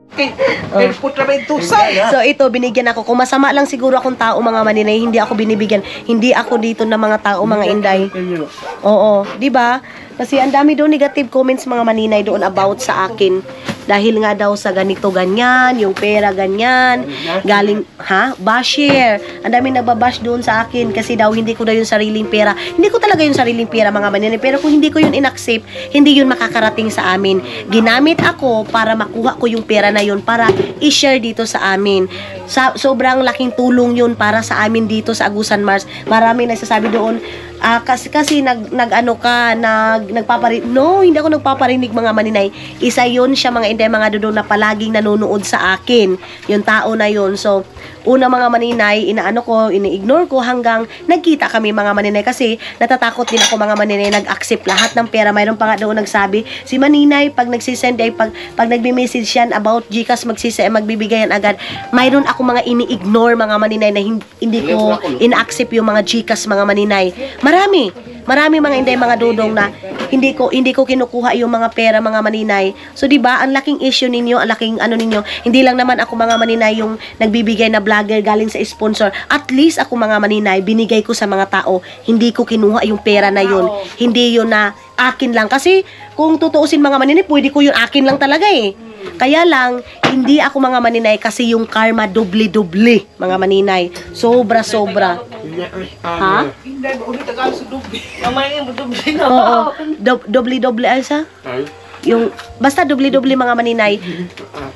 [SPEAKER 1] So ito, binigyan ako. Kung masama lang siguro akong tao, mga Maninay, hindi ako binibigyan. Hindi ako dito na mga tao, mga inday. Oo, di ba? Kasi ang dami doon negative comments, mga Maninay, doon about sa akin. Dahil nga daw sa ganito, ganyan, yung pera, ganyan, galing, basher. Ang dami nagbabash doon sa akin kasi daw hindi ko daw yung sariling pera. Hindi ko talaga yung sariling pera, mga Maninay. Pero kung hindi ko yun in-accept, hindi yun makakarating sa amin. Ginamit ako para makuha ko yung pera na yun para i-share dito sa amin. Sobrang laking tulong yun para sa amin dito sa Agusan Mars. Marami nagsasabi doon, kasi nagpaparinig. No, hindi ako nagpaparinig, mga Maninay. Isa yun siya, mga inday, mga dudong, na palaging nanonood sa akin. Yung tao na yun. So, una, mga Maninay, ini-ignore ko hanggang nagkita kami, mga Maninay, kasi natatakot din ako, mga Maninay, nag-accept lahat ng pera. Mayroon pa nga doon nagsabi, si Maninay, pag nagsisend ay pag nagme-message yan about GCash, magbibigayan agad. Mayroon ako mga ini-ignore, mga Maninay, na hindi ko in-accept yung mga GCash, mga Maninay. Marami mga inday, mga dudong, na hindi ko kinukuha yung mga pera, mga Maninay. So, di ba, ang laking issue ninyo, ang laking ninyo, hindi lang naman ako, mga Maninay, yung nagbibigay na vlogger galing sa sponsor. At least ako, mga Maninay, binigay ko sa mga tao. Hindi ko kinuha yung pera na yun. Hindi yun na akin lang. Kasi, kung tutuusin, mga Maninay, pwede ko yun akin lang talaga eh. Kaya lang, hindi ako, mga Maninay, kasi yung karma doble-doble, mga Maninay. Sobra-sobra. Ha? Oo. Doble-doble, Alsa? Yung, basta doble-doble, mga Maninay.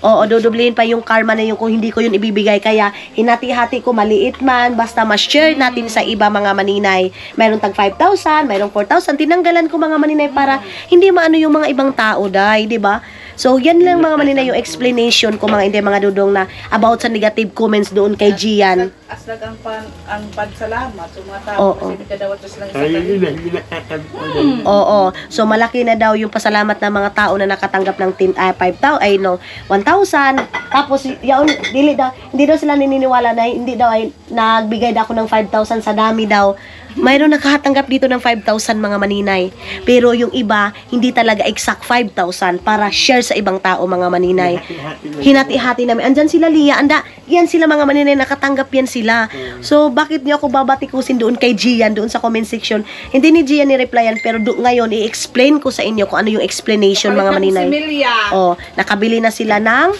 [SPEAKER 1] Oo, dodoblehin pa yung karma na yun kung hindi ko yun ibibigay. Kaya, hinati-hati ko, maliit man, basta ma-share natin sa iba, mga Maninay. Mayroon tag 5,000, mayroong 4,000. Tinanggalan ko, mga Maninay, para hindi maano yung mga ibang tao, di ba? So, yan lang, mga Maninay, yung explanation ko, mga inday, mga dudong, na about sa negative comments doon kay Gian.
[SPEAKER 6] Aslag ang pagsalamat sa mga tao kasi nagkadawat silang isa.
[SPEAKER 1] Oo. So, malaki na daw yung pasalamat ng mga tao na nakatanggap ng 1,000. Tapos, hindi daw sila naniniwala na hindi daw ay nagbigay daw ako ng 5,000 sa dami daw. Mayroon nakatanggap dito ng 5,000, mga Maninay. Pero yung iba, hindi talaga exact 5,000 para share sa ibang tao, mga Maninay. Hinati-hati namin. Andyan sila, Lia. Yan sila, mga Maninay, nakatanggap yan sila. So, bakit niyo ako babatikusin doon kay Gian, doon sa comment section? Hindi ni Gian ni-replyan, pero ngayon, i-explain ko sa inyo kung ano yung explanation, mga Maninay. Oh, nakabili na sila ng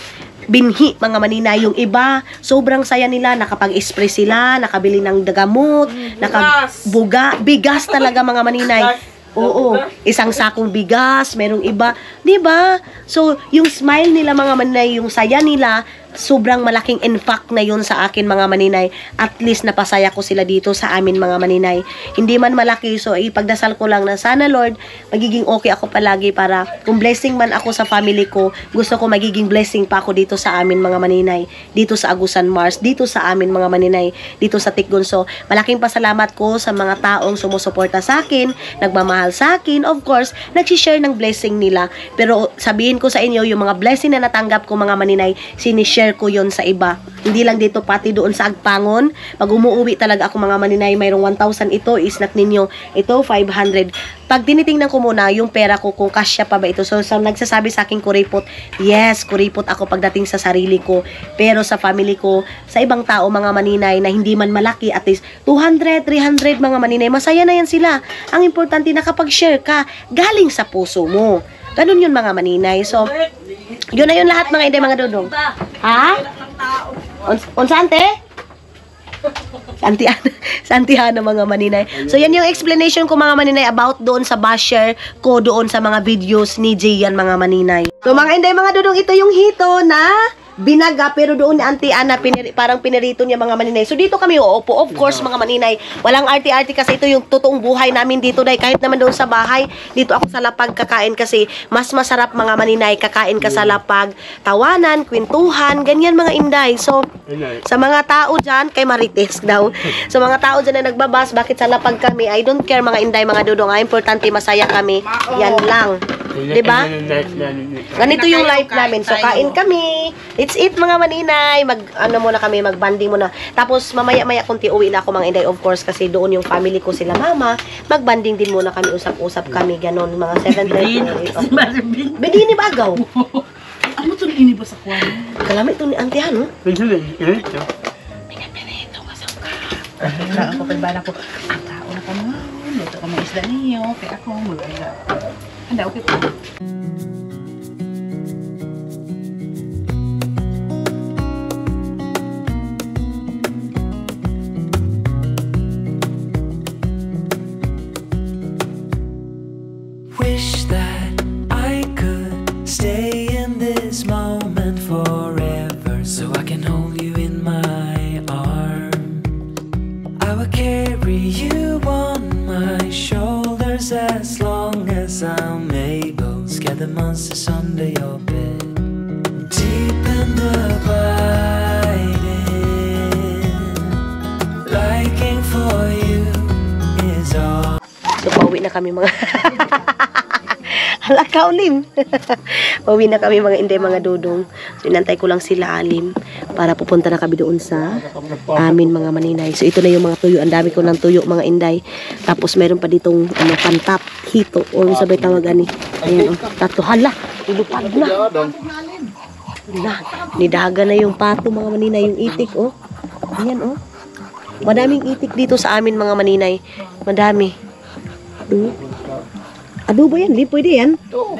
[SPEAKER 1] binhi, mga Maninay. Yung iba, sobrang saya nila, nakapag-spray sila, nakabili ng gamot, bigas talaga, mga Maninay. Oo, isang sakong bigas, merong iba, 'di ba? So, yung smile nila mga maninay, yung saya nila, sobrang malaking impact na yun sa akin mga maninay. At least napasaya ko sila dito sa amin mga maninay. Hindi man malaki, so ipagdasal ko lang na sana Lord, magiging okay ako palagi para kung blessing man ako sa family ko, gusto ko magiging blessing pa ako dito sa amin mga maninay. Dito sa Agusan Mars, dito sa amin mga maninay, dito sa Tikgonso. Malaking pasalamat ko sa mga taong sumusuporta sa akin, nagmamahal sa akin, of course, nagsishare ng blessing nila. Pero sabihin ko sa inyo, yung mga blessing na natanggap ko mga maninay, sinishare ko yon sa iba. Hindi lang dito, pati doon sa Agpangon. Pag umuwi talaga ako mga maninay, mayroong 1,000 ito, isnak ninyo, ito 500. Pag tinitingnan ko muna yung pera ko, kung kasya pa ba ito. So, nagsasabi sa akin kuripot, yes, kuripot ako pagdating sa sarili ko. Pero sa family ko, sa ibang tao mga maninay na hindi man malaki, at least 200, 300 mga maninay, masaya na yan sila. Ang importante, nakapag-share ka galing sa puso mo. Ganun yun mga maninay. So, yun na yun lahat mga inday, mga dudong. Ha? Unsante? Santihana mga maninay. So, yan yung explanation ko mga maninay about doon sa basher ko doon sa mga videos ni Jayan mga maninay. So, mga inday, mga dudong, ito yung hito na binaga, pero doon ni Auntie Ana, parang pinirito niya mga maninay. So, dito kami uupo. Of course, mga maninay, walang arty-arty kasi ito yung totoong buhay namin dito, day. Kahit naman doon sa bahay, dito ako sa lapag kakain kasi mas masarap mga maninay, kakain ka sa lapag, tawanan, kwentuhan, ganyan mga inday. So, sa mga tao dyan, kay Marites daw, sa mga tao dyan na nagbabas, bakit sa lapag kami, I don't care mga inday, mga dudong, importante masaya kami, yan lang. Diba? Ganito yung life namin. So, kain kami. Let's eat mga maninay. Mag-banding muna. Tapos, mamaya-maya kunti uwi na ako mga inday, of course, kasi doon yung family ko sila mama. Mag-banding din muna kami, usap-usap kami, ganon, mga 7:30. Bedini bagaw.
[SPEAKER 8] Ano ito ini ba sa kwan?
[SPEAKER 1] Kalamit ito ni Auntie Han, no?
[SPEAKER 8] Ako kay bala ko. Ang tao na ka mga. Ito ka mga isda niyo. Kaya ako mga. Anda, okay po.
[SPEAKER 9] Wish that I could stay in this moment forever, so I can hold you in my arms. I will carry you on my shoulders as long as I'm able. Scare the monsters under your bed, deep and abiding. Liking for you is all.
[SPEAKER 1] So, pauwi na kami mga... Hala ka, Ulim. Pauwi na kami mga inday, mga dudong. So, inantay ko lang sila, Alim, para pupunta na kami doon sa amin, mga maninay. So, ito na yung mga tuyo. Ang dami ko ng tuyo, mga inday. Tapos, meron pa ditong pantap, hito, o sabay tawagan ni. Ayan, tato. Hala, ilupad na. Nidaga na yung pato, mga maninay. Yung itik, oh. Ayan, oh. Madaming itik dito sa amin, mga maninay. Madami. Adobo yan, di pwede yan.
[SPEAKER 7] Oo.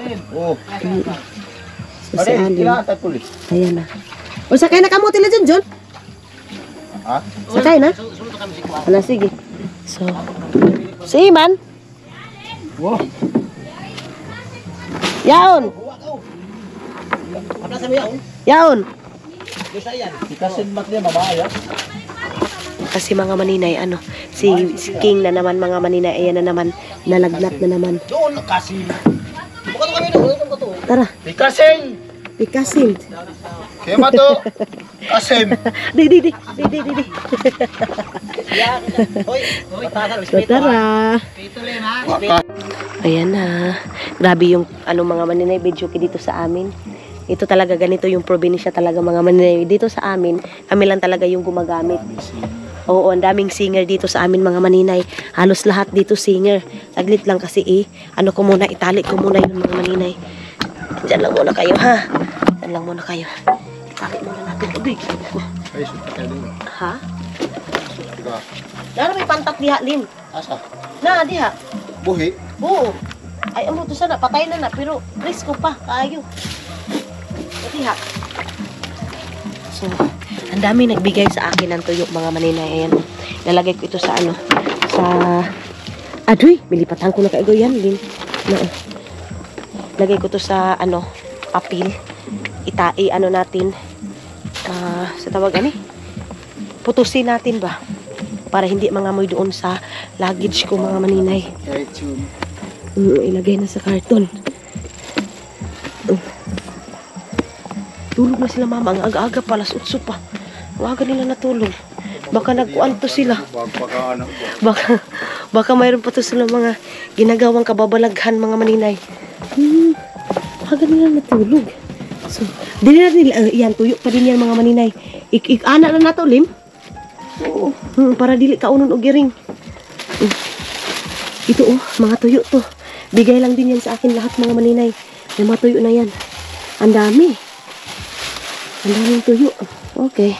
[SPEAKER 1] So, si Alim. Ayan na. O, sakay na kamote na dyan, John.
[SPEAKER 7] Ha?
[SPEAKER 1] Sakay na. Ala, sige. So, si Iman. Yaon. Yaon.
[SPEAKER 7] Ikasin mat niya, babae.
[SPEAKER 1] Kasi mga maninay, si King na naman, mga maninay, ayan na naman, nalagnat na naman.
[SPEAKER 7] Doon, kasin. Bukan kami doon.
[SPEAKER 1] Tara.
[SPEAKER 7] Ikasin.
[SPEAKER 1] Pikasin.
[SPEAKER 7] Kaya mato. Kasim.
[SPEAKER 1] Di. So, tara. Ayan na. Grabe yung mga maninay video dito sa amin. Ito talaga, ganito yung probinsya talaga mga maninay. Dito sa amin, kami lang talaga yung gumagamit. Oo, ang daming singer dito sa amin mga maninay. Halos lahat dito singer. Saglit lang kasi itali ko muna yun mga maninay. Diyan lang muna kayo ha. Diyan lang muna kayo. Itali muna natin. Uy. Ha? Lalo may pantap diha, Lim.
[SPEAKER 7] Asa?
[SPEAKER 1] Na, diha.
[SPEAKER 7] Buhi?
[SPEAKER 1] Oo. Ay, amo to sana. Patay na, pero risko pa. Kaayo. Diha. So, ang dami nagbigay sa akin ng tuyo mga maninay. Ayan. Nalagay ko ito sa Adoy, milipatan ko na kaigo yan, Lin. Lagay ko to sa, papel. Ano natin, sa tawag, putusin natin ba? Para hindi mangamoy doon sa luggage ko, mga maninay. Ilagay na sa karton. Tulog na sila, mama. Ang aga-aga pa, alas 8 pa. Waga nila natulog. Baka nagkuanto sila. Baka mayroon pa to sila mga ginagawang kababalaghan, mga maninay. Waga nila natulog. So, dili na nila, yan, tuyo pa din yan, mga maninay. Ana na to, Lim. Oo. Para dili kaunon og giring. Ito, mga tuyo to. Bigay lang din yan sa akin lahat, mga maninay. May mga tuyo na yan. Ang dami. Ang daming tuyo. Okay.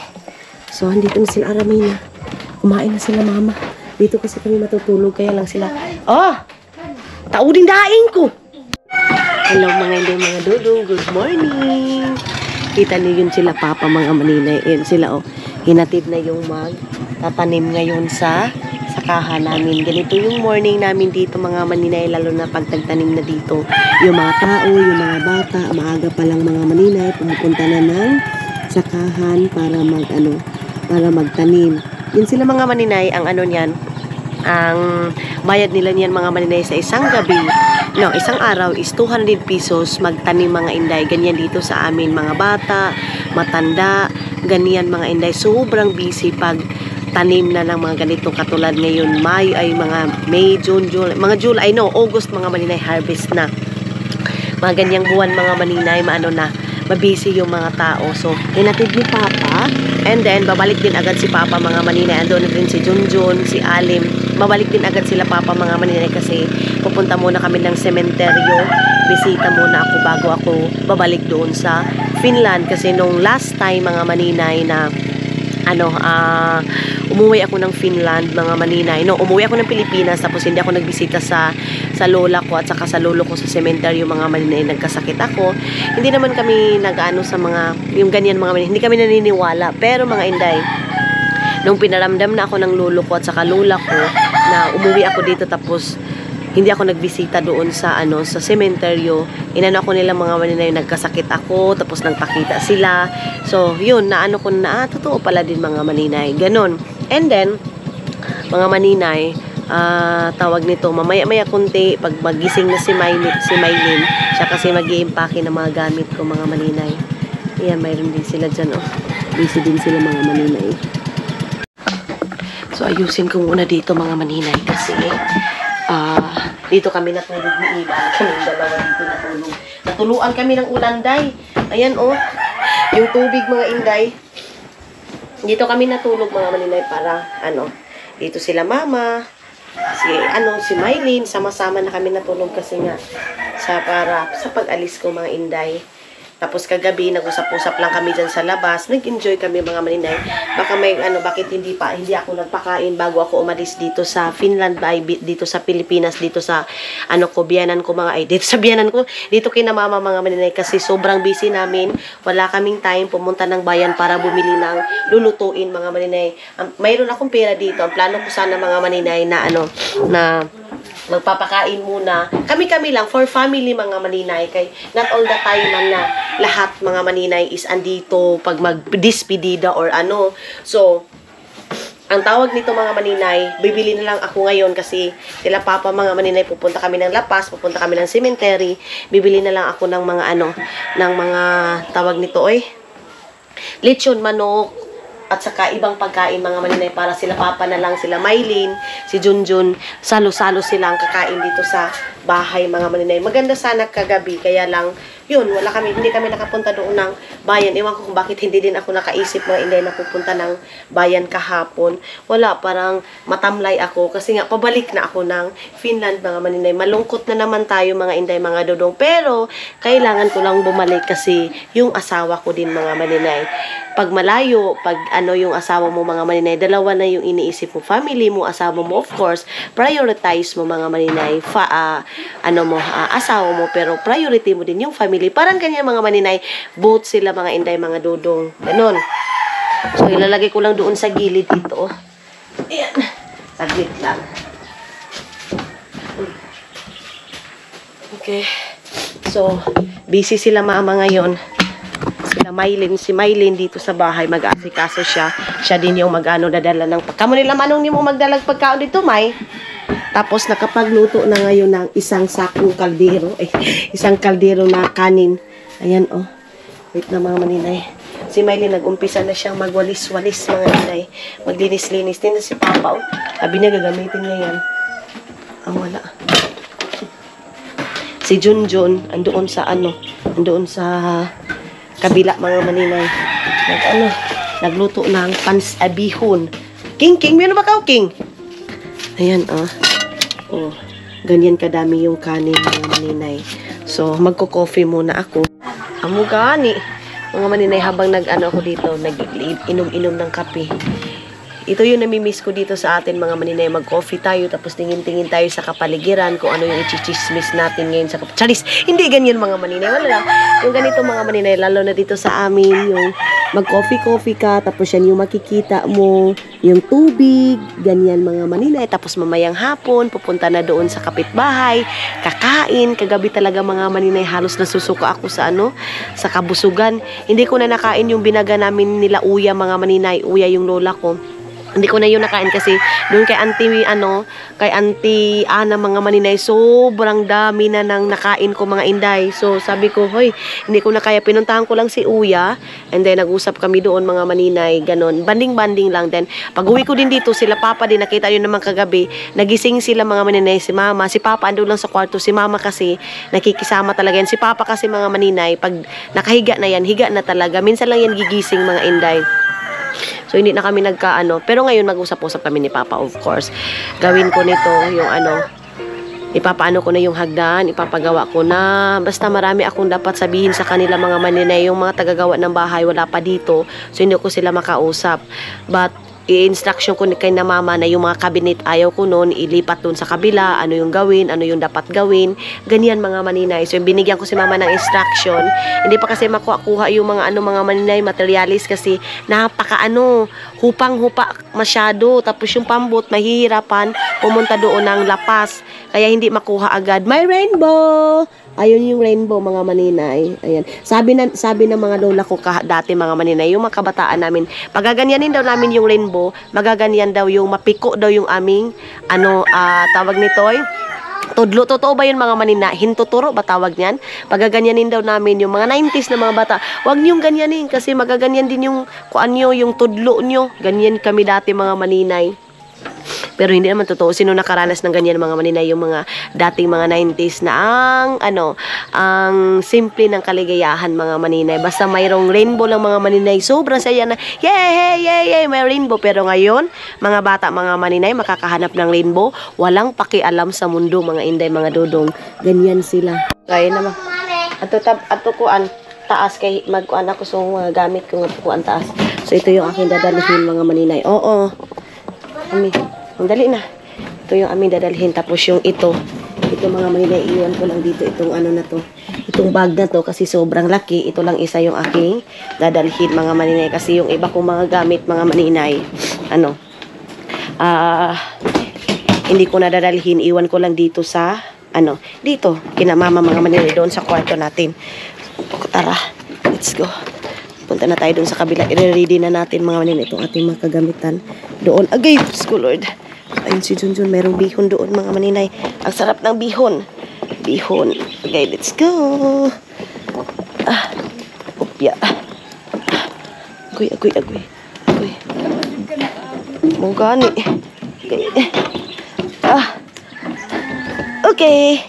[SPEAKER 1] So, andito na sila Aramina. Kumain na sila, mama. Dito kasi kami matutulog, kaya lang sila. Tauding daing ko! Hello, mga dudong. Good morning! Kita niyo yun sila, papa, mga maninay. Yan sila, hinatid na yung tatanim ngayon sa sakahan namin. Ganito yung morning namin dito, mga maninay, lalo na pag tagtanim na dito. Yung mga tao, yung mga bata, maaga pa lang, mga maninay, pumupunta na ng sakahan para magtanim. Yun sila, mga maninay, ang niyan, ang bayad nila niyan, mga maninay, sa isang gabi, isang araw is 200 pesos magtanim, mga inday. Ganyan dito sa amin, mga bata, matanda, ganyan, mga inday. Sobrang busy pag tanim na ng mga ganito, katulad ngayon, May, June, July, August, mga maninay, harvest na. Mga ganyang buwan, mga maninay, mabisi yung mga tao. So, hinatid ni Papa, and then, babalik din agad si Papa, mga maninay. Andun na rin si Junjun, si Alim. Babalik din agad sila, Papa, mga maninay, kasi pupunta muna kami ng sementeryo. Bisita muna ako bago ako babalik doon sa Finland. Kasi nung last time, mga maninay, na umuwi ako ng Finland, mga maninay. Umuwi ako ng Pilipinas, tapos hindi ako nagbisita sa lola ko at saka sa lolo ko sa sementeryo, mga maninay. Nagkasakit ako. Hindi naman kami nag-ano sa yung ganyan, mga maninay. Hindi kami naniniwala. Pero, mga inday, nung pinaramdam na ako ng lolo ko at saka lola ko na umuwi ako dito, tapos hindi ako nagbisita doon sa sementeryo, ako nila, mga maninay, nagkasakit ako, tapos nagpakita sila. So, yun, ko na, totoo pala din, mga maninay. Ganon. And then, mga maninay, tawag nito, mamaya-maya kunti, pag magising na si Maylin, siya kasi mag-i-impake ng mga gamit ko, mga maninay. Ayan, mayroon din sila dyan, busy din sila, mga maninay. So, ayusin ko muna dito, mga maninay, kasi dito kami natulog ni Iba. Kaming dalawa dito natulog. Natuluan kami ng ulanday. Ayan, yung tubig, mga inday. Dito kami natulog, mga maninay, para, dito sila mama, si Maylin, sama-sama na kami natulog kasi nga, sa pag-alis ko, mga inday. Tapos kagabi, nag-usap-usap lang kami dyan sa labas. Nag-enjoy kami, mga maninay. Baka may, bakit hindi ako nagpakain bago ako umalis dito sa Finland, dito sa Pilipinas, dito sa, biyanan ko, dito sa biyanan ko, dito kina mama, mga maninay, kasi sobrang busy namin. Wala kaming time pumunta ng bayan para bumili ng lulutuin, mga maninay. Mayroon akong pera dito. Ang plano ko sana, mga maninay, na magpapakain muna. Kami-kami lang, for family, mga maninay. Kay not all the time na lahat, mga maninay, is andito pag mag-dispedida or So, ang tawag nito, mga maninay, bibili na lang ako ngayon kasi sila papa, mga maninay, pupunta kami ng lapas, pupunta kami ng cemetery, bibili na lang ako ng mga ng mga tawag nito, lechon manok, at saka ibang pagkain, mga maninay, para sila papa na lang, sila Maylin, si Junjun, salo-salo silang kakain dito sa bahay, mga maninay. Maganda sana kagabi, kaya lang, yun, hindi kami nakapunta doon ng bayan. Ewan ko kung bakit hindi din ako nakaisip, mga inday, na pupunta ng bayan kahapon. Wala, parang matamlay ako, kasi nga, pabalik na ako ng Finland, mga maninay. Malungkot na naman tayo, mga inday, mga dudong, pero, kailangan ko lang bumalik kasi yung asawa ko din, mga maninay. Pag malayo, pag yung asawa mo, mga maninay, dalawa na yung iniisip mo, family mo, asawa mo, of course, prioritize mo, mga maninay, asawa mo, pero priority mo din yung family. Parang ganyan, mga maninay, both sila, mga inday, mga dudong, ganon. So, ilalagay ko lang doon sa gilid dito. Ayan, saglit lang. Okay. So, busy sila mama ngayon. Si Mylene dito sa bahay, mag-asikaso siya. Siya din yung dadala ng pagkaon nila. Manong ni mo magdalag pagkaon dito, May? Tapos nakapagluto na ngayon ng isang sakong kaldero. Isang kaldero na kanin. Ayan, oh. Wait na mga maninay. Si Mylene nag-umpisa na siyang magwalis-walis mga inay. Maglinis-linis. Din na si Papa, oh. Sabi niya gagamitin niya yan. Ang wala. Si Junjun, andoon sa kabila mga maninay. Nagluto ng pansabihon. King, meron ba ka, King? Ayan, oh. Oh, ganyan kadami yung kanin mga maninay. So, magko-coffee muna ako. Amo gani. Mga maninay, habang ako dito, nag-inom-inom ng kape. Ito yung namimiss ko dito sa atin mga maninay. Mag-coffee tayo, tapos tingin-tingin tayo sa kapaligiran kung ano yung i-chismis natin ngayon sa Charis, hindi ganyan mga maninay. Wala. Yung ganito mga maninay, lalo na dito sa amin, yung mag-coffee ka, tapos yan yung makikita mo, yung tubig, ganyan mga maninay. Tapos mamayang hapon, pupunta na doon sa kapitbahay, kakain. Kagabi talaga mga maninay, halos nasusuka ako sa sa kabusugan. Hindi ko na nakain yung binaga namin nila Uya mga maninay. Uya yung lola ko. Hindi ko na yun nakain kasi doon kay Auntie Ana mga maninay, sobrang dami na nang nakain ko mga inday. So sabi ko, hoy, hindi ko na kaya, pinuntahan ko lang si Uya, and then nag-usap kami doon mga maninay, ganon. Banding-banding lang. Then pag uwi ko din dito, sila Papa din, nakita yun naman kagabi, nagising sila mga maninay, si Mama, si Papa andun lang sa kwarto, si Mama kasi nakikisama talaga yan. Si Papa kasi mga maninay, pag nakahiga na yan, higa na talaga. Minsan lang yan gigising mga inday. So, hindi na kami pero ngayon mag-usap-usap kami ni Papa, of course. Gawin ko nito, yung ipapaano ko na yung hagdan, ipapagawa ko na. Basta marami akong dapat sabihin sa kanila mga maninay. Yung mga tagagawa ng bahay, wala pa dito. So, hindi ko sila makausap. But, i-instruction ko kay na mama na yung mga cabinet ayaw ko noon, ilipat doon sa kabila, ano yung gawin, ano yung dapat gawin, ganyan mga maninay. So binigyan ko si mama ng instruction. Hindi pa kasi makuha yung mga mga maninay, materialis kasi napaka hupang-hupa masyado. Tapos yung pambot, mahihirapan pumunta doon ng lapas. Kaya hindi makuha agad. May rainbow! Ayun yung rainbow mga maninay. Ayan. Sabi ng mga lola ko dati mga maninay, yung mga kabataan namin, pagaganyanin daw namin yung rainbow, magaganyan daw yung mapiko daw yung aming tawag nito tudlo. Totoo ba yun mga maninay? Hintuturo ba tawag niyan? Pagaganyanin daw namin yung mga 90s na mga bata. Huwag niyong ganyanin kasi magaganyan din yung yung tudlo nyo. Ganyan kami dati mga maninay. Pero hindi naman totoo. Sino nakaranas ng ganyan mga maninay? Yung mga dating mga 90s na ang simple ng kaligayahan mga maninay. Basta mayroong rainbow lang mga maninay. Sobrang saya na, yay, may rainbow. Pero ngayon, mga bata mga maninay, makakahanap ng rainbow. Walang pakialam sa mundo mga inday, mga dodong. Ganyan sila. Kaya naman. Ato kuan taas kay magkuan ako so mga gamit ko nga kuan taas. So ito yung aking dadalhin mga maninay. Oo. Ang dali na. Ito yung aming dadalhin. Tapos yung ito mga maninay, iwan ko lang dito itong na to. Itong bag na to kasi sobrang laki. Ito lang isa yung aking dadalhin mga maninay. Kasi yung iba kong mga gamit mga maninay, hindi ko na dadalhin. Iwan ko lang dito sa, dito. Kina mama mga maninay doon sa kwarto natin. Tara, let's go. Punta na tayo doon sa kabila. I-ready na natin mga maninay itong ating mga kagamitan. Doon. Agay, Lord. Ayun si Junjun. Merong bihon doon mga maninay. Ang sarap ng bihon. Bihon. Okay, let's go. Upya. Agoy. Mungkani. Okay.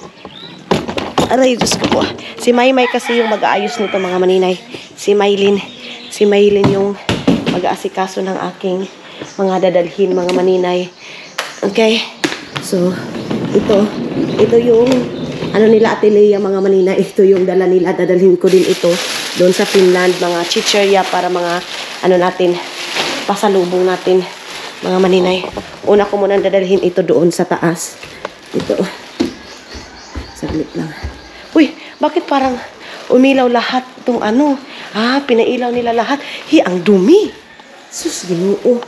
[SPEAKER 1] Aray, Diyos ko po. Si Maymay kasi yung mag-aayos nito mga maninay. Si Mylene yung mag-aasikaso ng aking mga dadalhin mga maninay. Okay. So, ito yung nila Atelia mga maninay. Ito yung dala nila. Dadalhin ko din ito doon sa Finland, mga chicherya para mga natin, pasalubong natin mga maninay. Una ko muna dadalhin ito doon sa taas. Ito. Saglit lang. Uy, bakit parang umilaw lahat itong pinailaw nila lahat. Ang dumi. Sus, Ginoo.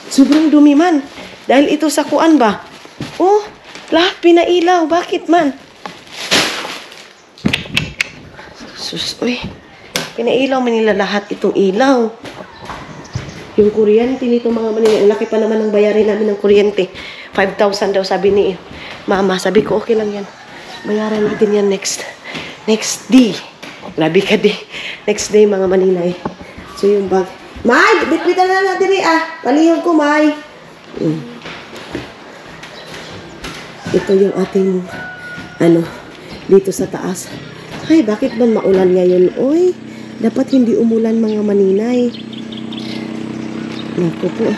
[SPEAKER 1] Sobrang dumi man. Dahil ito sa kuan ba? Lahat pinailaw. Bakit man? Sus, uy. Pinailaw man nila lahat itong ilaw. Yung kuryente nito mga Maninay, ang laki pa naman ng bayarin namin ng kuryente. 5,000 daw sabi ni Mama. Sabi ko, okay lang yan. Bayaran natin yan next day. Grabe ka di. Next day mga Maninay. So yung bag. May, bitbitan na natin Palihog ko, May. Ito yung ating, dito sa taas. Ay, bakit ba maulan ngayon? Oy, dapat hindi umulan mga Maninay. Naku po.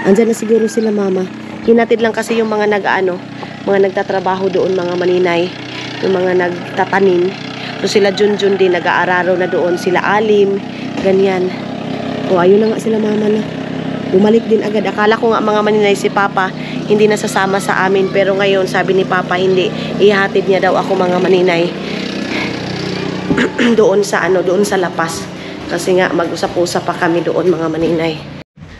[SPEAKER 1] Andyan na siguro sila Mama. Hinatid lang kasi yung mga mga nagtatrabaho doon mga Maninay. Yung mga nagtatanim. So sila Junjun din, nag-aararo na doon. Sila Alim, ganyan. O, ayun na nga sila Mama na. Bumalik din agad. Akala ko nga mga Maninay si Papa hindi nasasama sa amin. Pero ngayon sabi ni Papa hindi. Ihatid niya daw ako mga Maninay. doon sa Lapas. Kasi nga mag-usap-usap pa kami doon mga Maninay.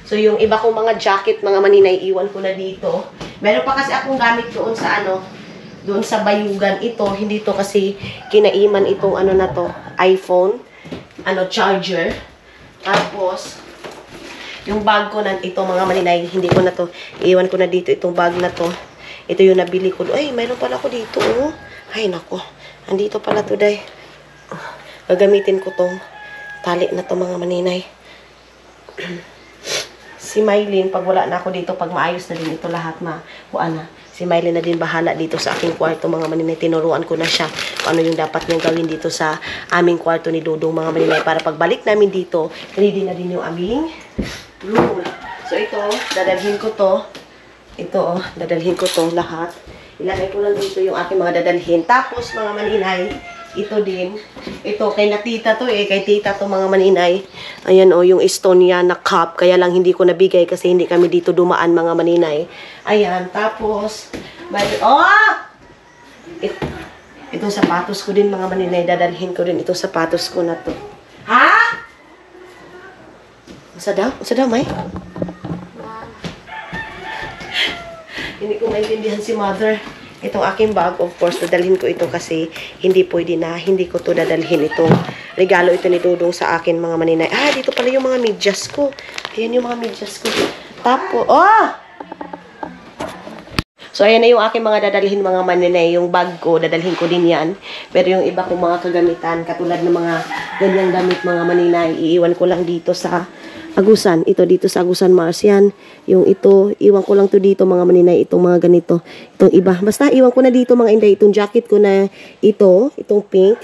[SPEAKER 1] So yung iba kong mga jacket mga Maninay iwan ko na dito. Meron pa kasi akong gamit doon sa doon sa bayugan ito. Hindi to kasi kinaiman itong na to, iPhone, charger. Tapos yung bag ko na ito mga Maninay, hindi ko na to iwan ko na dito itong bag na to. Ito yung nabili ko. Ay, mayroon pala ako dito. Oh. Ay nako. Andito pala to day. Gagamitin ko tong tali na to mga Maninay. Si Mylene, pag wala na ako dito, pag maayos na din ito lahat, si Mylene na din bahala dito sa aking kwarto mga Maninay. Tinuruan ko na siya kung ano yung dapat niyang gawin dito sa aming kwarto ni Dudong mga Maninay. Para pagbalik namin dito, ready na din yung aming room. So ito, dadalhin ko to. Ito, dadalhin ko to lahat. Ilagay ko lang dito yung aking mga dadalhin. Tapos mga Maninay, ito din. Ito, kay tita to kay tita to mga Maninay. Ayan yung Estonia na cup. Kaya lang hindi ko nabigay kasi hindi kami dito dumaan mga Maninay. Ayan, tapos, itong sapatos ko din mga Maninay. Dadalhin ko din itong sapatos ko na to. Ha? Usa daw, May? Hindi ko maintindihan si Mother. Itong aking bag, of course, dadalhin ko ito kasi hindi pwede na, hindi ko to dadalhin itong regalo ito ni Dudong sa akin, mga Maninay. Dito pala yung mga medyas ko. Ayan yung mga medyas ko. Tapos, so, ayan na yung aking mga dadalhin, mga Maninay. Yung bag ko, dadalhin ko din yan. Pero yung iba kong mga kagamitan, katulad ng mga ganyang damit, mga Maninay, iiwan ko lang dito sa Agusan. Ito dito sa Agusan Mars yan. Yung ito, iwan ko lang to dito mga Maninay. Itong mga ganito. Itong iba. Basta iwan ko na dito mga Inday. Itong jacket ko na itong pink.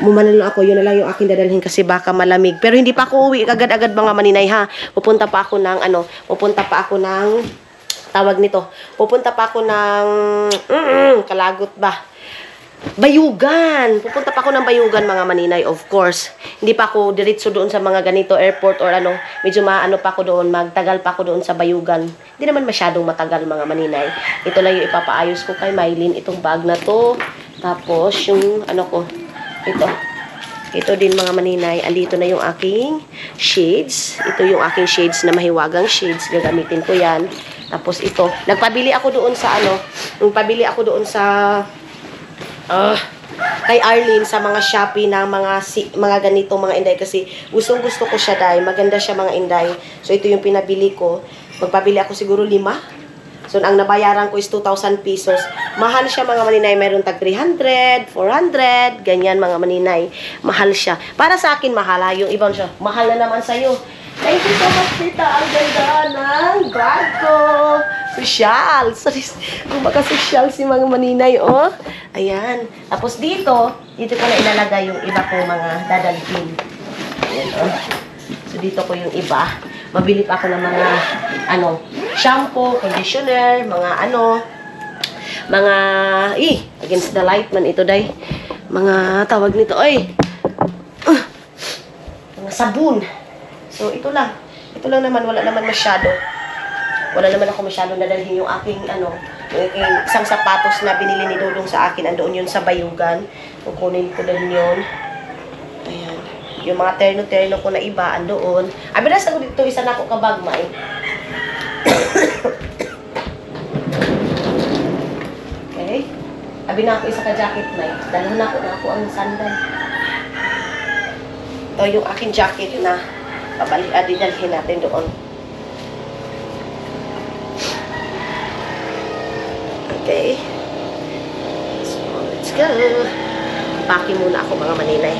[SPEAKER 1] Mumanalo ako. Yun na lang yung aking dadalhin kasi baka malamig. Pero hindi pa ako uwi agad-agad mga Maninay ha. Pupunta pa ako ng tawag nito. Pupunta pa ako ng Kalagot ba? Bayugan. Pupunta pa ako ng Bayugan mga Maninay, of course. Hindi pa ako diretso doon sa mga ganito airport or medyo pa ako doon, magtagal pa ako doon sa Bayugan. Hindi naman masyadong matagal mga Maninay. Ito lang yung ipapaayos ko kay Mylene, itong bag na to. Tapos yung ko, ito din mga Maninay, andito na yung aking shades. Ito yung aking shades na mahiwagang shades, gagamitin ko yan. Tapos ito, nagpabili ako doon sa kay Arlene sa mga Shopee ng mga ganito mga Inday kasi gusto ko siya dahil maganda siya mga Inday. So ito yung pinabili ko. Magpabili ako siguro 5. So ang nabayaran ko is 2,000 pesos. Mahal siya mga Maninay, meron tag 300, 400, ganyan mga Maninay. Mahal siya. Para sa akin mahal yung ibang siya. Mahal na naman sa iyo. Thank you so much, tita. Ang ganda ng bag ko. Social. Kumaka-social si mga Maninay, Ayan. Tapos dito ko na ilalagay yung iba ko mga dadalhin. Ayan, So dito ko yung iba. Mabili pa ako ng mga, shampoo, conditioner, against the light man ito, day. Mga tawag nito, mga sabon. So, ito lang. Ito lang naman. Wala naman masyado. Wala naman ako masyado nadalhin yung aking, yung isang sapatos na binili ni Dudong sa akin. Andoon yun sa Bayugan. Kukunin ko din yun. Ayan. Yung mga terno-terno ko na iba, andoon. Abinas ako dito, isa na ako kabag, May. Okay. Abi na ako isa ka jacket, May. Dalhan na ako ang sandal. Ito yung aking jacket na dinalhin natin doon. Okay. So, let's go. Packing muna ako mga maninay.